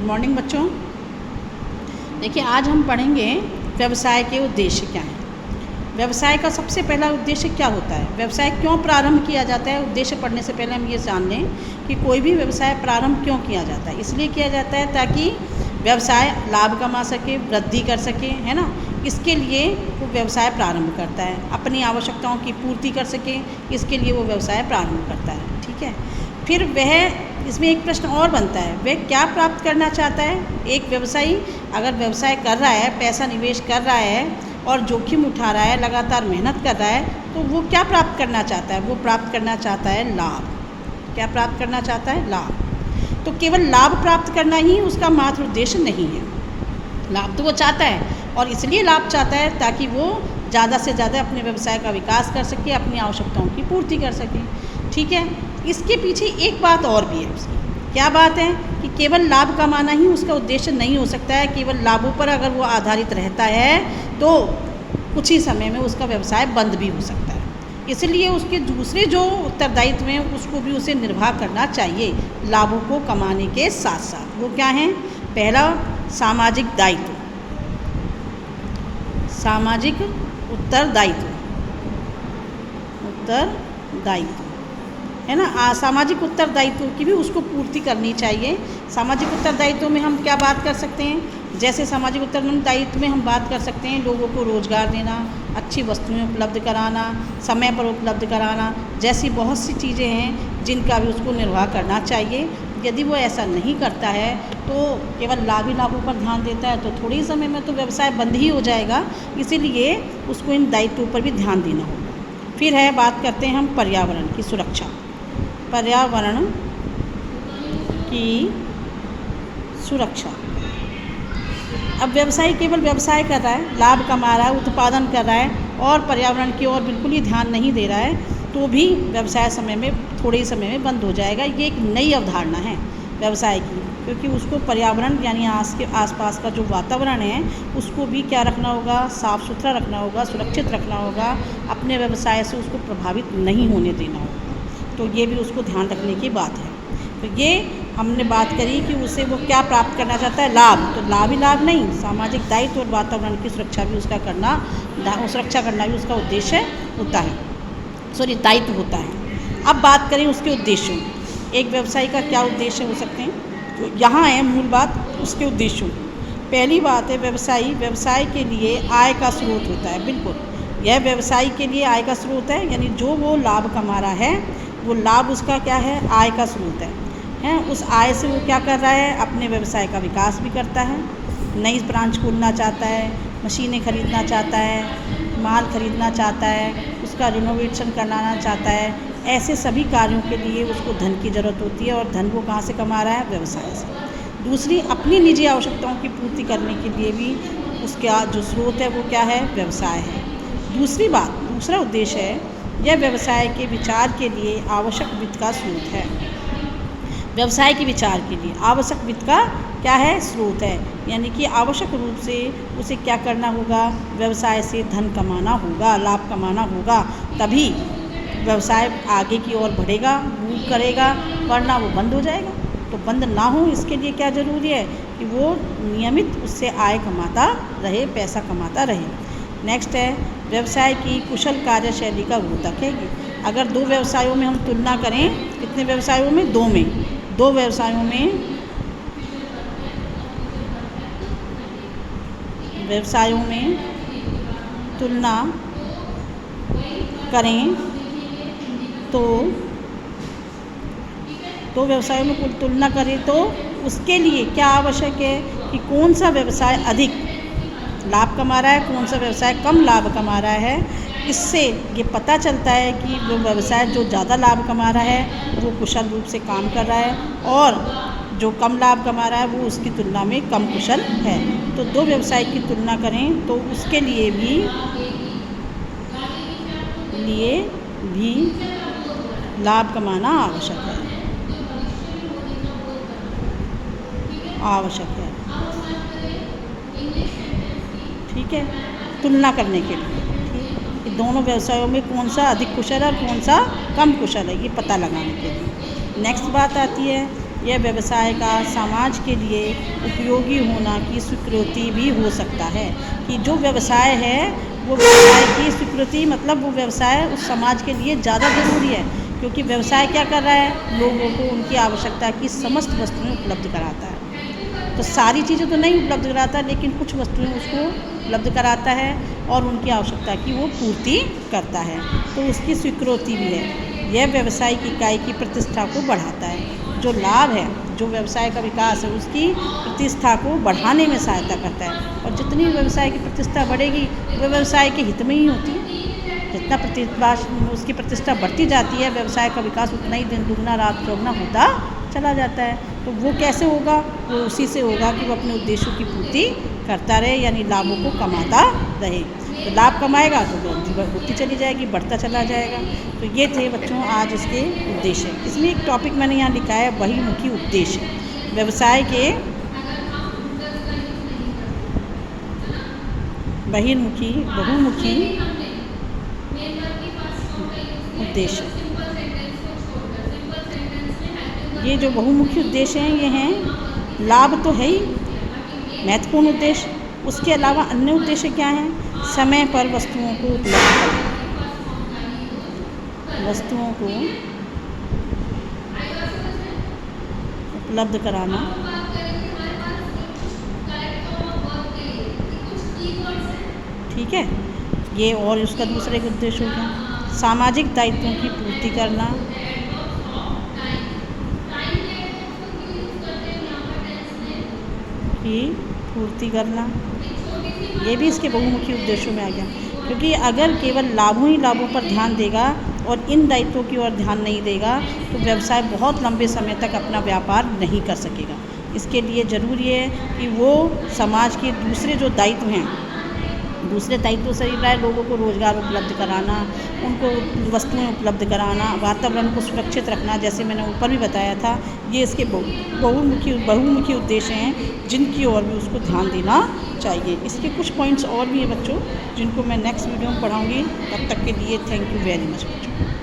Morning बच्चों। देखिए आज हम पढ़ेंगे व्यवसाय के उद्देश्य क्या हैं। व्यवसाय का सबसे पहला उद्देश्य क्या होता है, व्यवसाय क्यों प्रारंभ किया जाता है। उद्देश्य पढ़ने से पहले हम ये जान लें कि कोई भी व्यवसाय प्रारंभ क्यों किया जाता है। इसलिए किया जाता है ताकि व्यवसाय लाभ कमा सके, वृद्धि कर सके, है ना। इसके लिए वो व्यवसाय प्रारंभ करता है, अपनी आवश्यकताओं की पूर्ति कर सके, इसके लिए वो व्यवसाय प्रारंभ करता है। ठीक है, फिर वह इसमें एक प्रश्न और बनता है, वह क्या प्राप्त करना चाहता है। एक व्यवसायी अगर व्यवसाय कर रहा है, पैसा निवेश कर रहा है और जोखिम उठा रहा है, लगातार मेहनत कर रहा है, तो वो क्या प्राप्त करना चाहता है। वो प्राप्त करना चाहता है लाभ। क्या प्राप्त करना चाहता है, लाभ। तो केवल लाभ प्राप्त करना ही उसका मात्र उद्देश्य नहीं है। लाभ तो वो चाहता है और इसलिए लाभ चाहता है ताकि वो ज़्यादा से ज़्यादा अपने व्यवसाय का विकास कर सके, अपनी आवश्यकताओं की पूर्ति कर सके। ठीक है, इसके पीछे एक बात और भी है उसकी। क्या बात है कि केवल लाभ कमाना ही उसका उद्देश्य नहीं हो सकता है। केवल लाभों पर अगर वो आधारित रहता है तो कुछ ही समय में उसका व्यवसाय बंद भी हो सकता है। इसलिए उसके दूसरे जो उत्तरदायित्व हैं उसको भी उसे निर्वाह करना चाहिए लाभों को कमाने के साथ साथ। वो क्या हैं, पहला सामाजिक दायित्व, सामाजिक उत्तरदायित्व, उत्तरदायित्व है ना। सामाजिक उत्तरदायित्व की भी उसको पूर्ति करनी चाहिए। सामाजिक उत्तरदायित्व में हम क्या बात कर सकते हैं, जैसे सामाजिक उत्तरदायित्व में हम बात कर सकते हैं लोगों को रोज़गार देना, अच्छी वस्तुएं उपलब्ध कराना, समय पर उपलब्ध कराना, जैसी बहुत सी चीज़ें हैं जिनका भी उसको निर्वाह करना चाहिए। यदि वो ऐसा नहीं करता है तो केवल लाभ ही लाभों पर ध्यान देता है तो थोड़े ही समय में तो व्यवसाय बंद ही हो जाएगा। इसीलिए उसको इन दायित्वों पर भी ध्यान देना होगा। फिर है, बात करते हैं हम पर्यावरण की सुरक्षा। पर्यावरण की सुरक्षा। अब व्यवसायी केवल व्यवसाय कर रहा है, लाभ कमा रहा है, उत्पादन कर रहा है और पर्यावरण की ओर बिल्कुल ही ध्यान नहीं दे रहा है तो भी व्यवसाय समय में थोड़े ही समय में बंद हो जाएगा। ये एक नई अवधारणा है व्यवसाय की, क्योंकि उसको पर्यावरण यानी आसपास का जो वातावरण है उसको भी क्या रखना होगा, साफ़ सुथरा रखना होगा, सुरक्षित रखना होगा, अपने व्यवसाय से उसको प्रभावित नहीं होने देना होगा। तो ये भी उसको ध्यान रखने की बात है। तो ये हमने बात करी कि उसे वो क्या प्राप्त करना चाहता है, लाभ। तो लाभ ही लाभ नहीं, सामाजिक दायित्व और वातावरण की सुरक्षा भी उसका करना, सुरक्षा करना भी उसका उद्देश्य होता है, दायित्व होता है। अब बात करें उसके उद्देश्यों। एक व्यवसायी का क्या उद्देश्य हो सकते हैं, तो यहाँ है मूल बात उसके उद्देश्यों। पहली बात है, व्यवसाय के लिए आय का स्रोत होता है। बिल्कुल, यह व्यवसायी के लिए आय का स्रोत है, यानी जो वो लाभ कमा रहा है वो लाभ उसका क्या है, आय का स्रोत है। उस आय से वो क्या कर रहा है, अपने व्यवसाय का विकास भी करता है। नई ब्रांच खोलना चाहता है, मशीनें खरीदना चाहता है, माल खरीदना चाहता है, उसका रिनोवेशन कराना चाहता है। ऐसे सभी कार्यों के लिए उसको धन की ज़रूरत होती है और धन वो कहाँ से कमा रहा है, व्यवसाय से। दूसरी, अपनी निजी आवश्यकताओं की पूर्ति करने के लिए भी उसका जो स्रोत है वो क्या है, व्यवसाय है। दूसरा उद्देश्य है, यह व्यवसाय के विचार के लिए आवश्यक वित्त का स्रोत है। व्यवसाय के विचार के लिए आवश्यक वित्त का क्या है, स्रोत है। यानी कि आवश्यक रूप से उसे क्या करना होगा, व्यवसाय से धन कमाना होगा, लाभ कमाना होगा, तभी व्यवसाय आगे की ओर बढ़ेगा, मूव करेगा, वरना वो बंद हो जाएगा। तो बंद ना हो इसके लिए क्या ज़रूरी है कि वो नियमित उससे आय कमाता रहे, पैसा कमाता रहे। नेक्स्ट है, व्यवसाय की कुशल कार्यशैली का द्योतक है। अगर दो व्यवसायों में हम तुलना करें, कितने व्यवसायों में, दो व्यवसायों में तुलना करें तो दो व्यवसायों में कुल तुलना करें तो उसके लिए क्या आवश्यक है कि कौन सा व्यवसाय अधिक लाभ कमा रहा है, कौन सा व्यवसाय कम लाभ कमा रहा है। इससे ये पता चलता है कि वो व्यवसाय जो ज़्यादा लाभ कमा रहा है वो कुशल रूप से काम कर रहा है और जो कम लाभ कमा रहा है वो उसकी तुलना में कम कुशल है। तो दो व्यवसाय की तुलना करें तो उसके लिए भी लाभ कमाना आवश्यक है। ठीक है, तुलना करने के लिए कि दोनों व्यवसायों में कौन सा अधिक कुशल है और कौन सा कम कुशल है, ये पता लगाने के लिए। नेक्स्ट बात आती है, यह व्यवसाय का समाज के लिए उपयोगी होना की स्वीकृति भी हो सकता है। कि जो व्यवसाय है वो व्यवसाय की स्वीकृति मतलब वो व्यवसाय उस समाज के लिए ज़्यादा ज़रूरी है, क्योंकि व्यवसाय क्या कर रहा है, लोगों को उनकी आवश्यकता की समस्त वस्तुएं उपलब्ध कराता है। तो सारी चीज़ें तो नहीं उपलब्ध कराता, लेकिन कुछ वस्तुएं उसको उपलब्ध कराता है और उनकी आवश्यकता की वो पूर्ति करता है, तो उसकी स्वीकृति भी है। यह व्यावसायिक इकाई की प्रतिष्ठा को बढ़ाता है। जो लाभ है, जो व्यवसाय का विकास है, उसकी प्रतिष्ठा को बढ़ाने में सहायता करता है। और जितनी व्यवसाय की प्रतिष्ठा बढ़ेगी वो व्यवसाय के हित में ही होती है। जितना प्रतिष्ठा उसकी प्रतिष्ठा बढ़ती जाती है, व्यवसाय का विकास उतना ही दिन दुगना रात चौगुना होता चला जाता है। तो वो कैसे होगा, वो उसी से होगा कि वो अपने उद्देश्यों की पूर्ति करता रहे, यानी लाभों को कमाता रहे। तो लाभ कमाएगा तो वृद्धि होती चली जाएगी, बढ़ता चला जाएगा। तो ये थे बच्चों आज इसके उद्देश्य। इसमें एक टॉपिक मैंने यहाँ लिखा है बहिर्मुखी उद्देश्य। व्यवसाय के बहिर्मुखी बहुमुखी उद्देश्य। ये जो बहुमुखी उद्देश्य हैं ये हैं, लाभ तो है ही महत्वपूर्ण उद्देश्य, उसके अलावा अन्य उद्देश्य क्या हैं, समय पर वस्तुओं को उपलब्ध कराना, वस्तुओं को उपलब्ध कराना, ठीक है। ये और उसका दूसरा एक उद्देश्य हो गया सामाजिक दायित्वों की पूर्ति करना, की पूर्ति करना, ये भी इसके बहुमुखी उद्देश्यों में आ गया। क्योंकि अगर केवल लाभों ही लाभों पर ध्यान देगा और इन दायित्वों की ओर ध्यान नहीं देगा तो व्यवसाय बहुत लंबे समय तक अपना व्यापार नहीं कर सकेगा। इसके लिए ज़रूरी है कि वो समाज के दूसरे जो दायित्व हैं, दूसरे दायित्व से रहा है लोगों को रोज़गार उपलब्ध कराना, उनको वस्तुएं उपलब्ध कराना, वातावरण को सुरक्षित रखना, जैसे मैंने ऊपर भी बताया था। ये इसके बहुमुखी उद्देश्य हैं जिनकी ओर भी उसको ध्यान देना चाहिए। इसके कुछ पॉइंट्स और भी हैं बच्चों जिनको मैं नेक्स्ट वीडियो में पढ़ाऊँगी। तब तक के लिए थैंक यू वेरी मच बच्चों।